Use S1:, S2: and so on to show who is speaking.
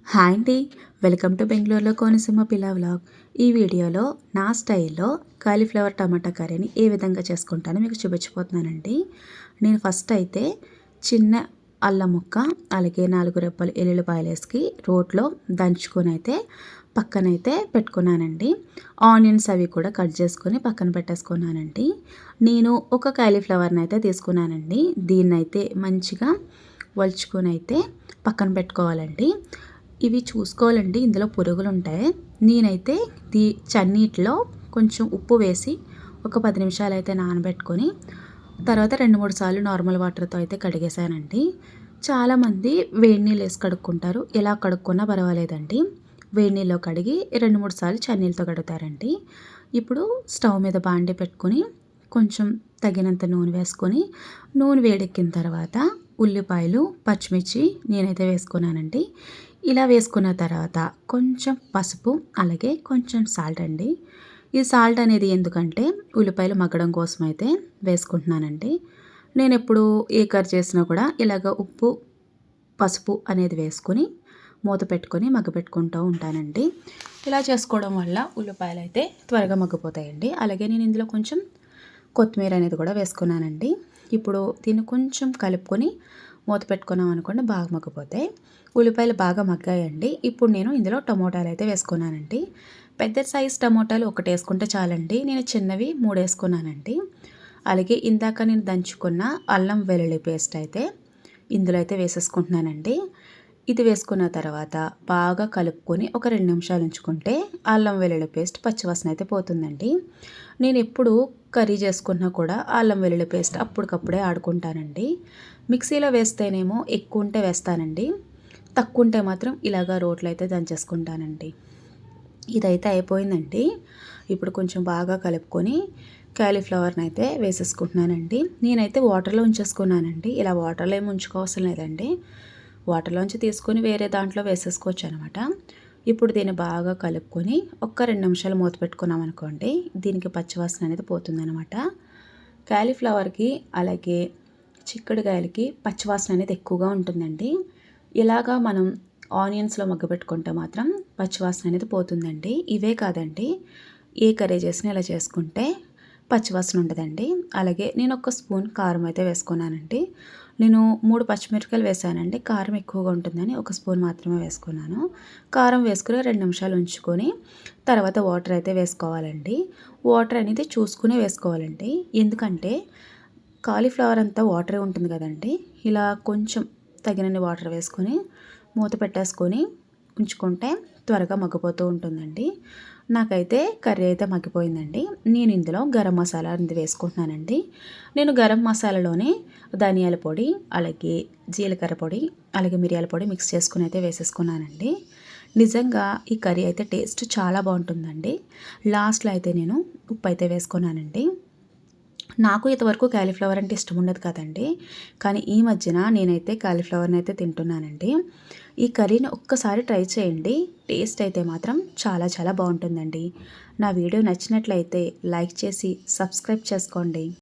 S1: Hi అండి, welcome to బెంగళూరులో కోనసీమ పిల్ల వ్లాగ్. ఈ వీడియోలో నా స్టైల్లో కాలీఫ్లవర్ టమాటా కర్రీని ఏ విధంగా చేసుకుంటానో మీకు చూపించిపోతున్నానండి. నేను ఫస్ట్ అయితే చిన్న అల్లం ముక్క అలాగే 4 రెప్పలు ఎల్లుల్లిపాయలు వేసి రోట్లో దంచుకొని అయితే పక్కనైతే పెట్టుకున్నానండి. ఆనియన్స్ అవి కూడా కట్ చేసుకొని పక్కన పెట్టేసుకున్నానండి. నేను ఒక కాలీఫ్లవర్ని అయితే తీసుకున్నానండి. దీన్నైతే మంచిగా వలుచుకొని అయితే పక్కన పెట్టుకోవాలండి. ఇవి చూసుకోవాలండి, ఇందులో పురుగులు ఉంటాయి. నేనైతే చన్నీటిలో కొంచెం ఉప్పు వేసి ఒక 10 నిమిషాలు అయితే నానబెట్టుకొని తర్వాత 2-3 సార్లు నార్మల్ వాటర్తో అయితే కడిగేసానండి. చాలామంది వేడి నీళ్ళు వేసి కడుక్కుంటారు. ఎలా కడుక్కున్నా పర్వాలేదండి. వేడి నీళ్ళలో కడిగి 2-3 సార్లు చన్నీళ్ళతో కడుగుతారండి. ఇప్పుడు స్టవ్ మీద బాండి పెట్టుకొని కొంచెం తగినంత నూనె వేసుకొని నూనె వేడెక్కిన తర్వాత ఉల్లిపాయలు పచ్చిమిర్చి నేనైతే వేసుకున్నానండి. ఇలా వేసుకున్న తర్వాత కొంచెం పసుపు అలాగే కొంచెం సాల్ట్ అండి. ఈ సాల్ట్ అనేది ఎందుకంటే ఉల్లిపాయలు మగ్గడం కోసం అయితే వేసుకుంటున్నానండి. నేను ఎప్పుడు ఏ కర్రీ చేసినా కూడా ఇలాగ ఉప్పు పసుపు అనేది వేసుకొని మూత పెట్టుకొని మగ్గపెట్టుకుంటూ ఉంటానండి. ఇలా చేసుకోవడం వల్ల ఉల్లిపాయలు అయితే త్వరగా మగ్గిపోతాయండి. అలాగే నేను ఇందులో కొంచెం కొత్తిమీర అనేది కూడా వేసుకున్నానండి. ఇప్పుడు దీన్ని కొంచెం కలుపుకొని మూత పెట్టుకున్నాం అనుకోండి, బాగా మగ్గిపోతాయి. ఉల్లిపాయలు బాగా మగ్గాయండి. ఇప్పుడు నేను ఇందులో టమోటాలు అయితే వేసుకున్నానండి. పెద్ద సైజ్ టమోటాలు ఒకటి వేసుకుంటే చాలండి. నేను చిన్నవి 3 వేసుకున్నానండి. అలాగే ఇందాక నేను దంచుకున్న అల్లం వెల్లుల్లి పేస్ట్ అయితే ఇందులో అయితే వేసేసుకుంటున్నానండి. ఇది వేసుకున్న తర్వాత బాగా కలుపుకొని ఒక 2 నిమిషాలు ఉంచుకుంటే అల్లం వెల్లుల్లి పేస్ట్ పచ్చివాసన అయితే పోతుందండి. నేను ఎప్పుడు కర్రీ చేసుకున్నా కూడా అల్లం వెల్లుల్లి పేస్ట్ అప్పటికప్పుడే ఆడుకుంటానండి. మిక్సీలో వేస్తేనేమో ఎక్కువ ఉంటే వేస్తానండి, తక్కువ ఉంటే మాత్రం ఇలాగా రోట్లో అయితే దంచేసుకుంటానండి. ఇదైతే అయిపోయిందండి. ఇప్పుడు కొంచెం బాగా కలుపుకొని కాలీఫ్లవర్ని అయితే వేసేసుకుంటున్నానండి. నేనైతే వాటర్లో ఉంచేసుకున్నానండి. ఇలా వాటర్లో ఏమి ఉంచుకోవాల్సిన లేదండి. వాటర్లోంచి తీసుకొని వేరే దాంట్లో వేసేసుకోవచ్చు అనమాట. ఇప్పుడు దీన్ని బాగా కలుపుకొని ఒక్క 2 నిమిషాలు మూత పెట్టుకున్నాం అనుకోండి, దీనికి పచ్చివాసన అనేది పోతుందనమాట. కాలీఫ్లవర్కి అలాగే చిక్కుడుకాయలకి పచ్చివాసన అనేది ఎక్కువగా ఉంటుందండి. ఇలాగా మనం ఆనియన్స్లో మగ్గపెట్టుకుంటే మాత్రం పచ్చివాసన అనేది పోతుందండి. ఇవే కాదండి, ఏ కర్రీ చేసినా ఇలా చేసుకుంటే పచ్చివాసన ఉండదండి. అలాగే నేను ఒక స్పూన్ కారం అయితే వేసుకున్నానండి. నేను 3 పచ్చిమిరపకాయలు వేసానండి. కారం ఎక్కువగా ఉంటుందని ఒక స్పూన్ మాత్రమే వేసుకున్నాను. కారం వేసుకుని 2 నిమిషాలు ఉంచుకొని తర్వాత వాటర్ అయితే వేసుకోవాలండి. వాటర్ అనేది చూసుకునే వేసుకోవాలండి. ఎందుకంటే కాలీఫ్లవర్ అంతా వాటరే ఉంటుంది కదండి. ఇలా కొంచెం తగినన్ని వాటర్ వేసుకొని మూత పెట్టేసుకొని ఉంచుకుంటే త్వరగా మగ్గిపోతూ ఉంటుందండి. నాకైతే కర్రీ అయితే మగ్గిపోయిందండి. నేను ఇందులో గరం మసాలా అనేది వేసుకుంటున్నానండి. నేను గరం మసాలాలోనే ధనియాల పొడి అలాగే జీలకర్ర పొడి అలాగే మిరియాల పొడి మిక్స్ చేసుకుని అయితే వేసేసుకున్నానండి. నిజంగా ఈ కర్రీ అయితే టేస్ట్ చాలా బాగుంటుందండి. లాస్ట్లో అయితే నేను ఉప్పు అయితే వేసుకున్నానండి. నాకు ఇంతవరకు కాలీఫ్లవర్ అంటే ఇష్టం ఉండదు కదండి, కానీ ఈ మధ్యన నేనైతే కాలీఫ్లవర్ని అయితే తింటున్నానండి. ఈ కర్రీని ఒక్కసారి ట్రై చేయండి. టేస్ట్ అయితే మాత్రం చాలా చాలా బాగుంటుందండి. నా వీడియో నచ్చినట్లయితే లైక్ చేసి సబ్స్క్రైబ్ చేసుకోండి.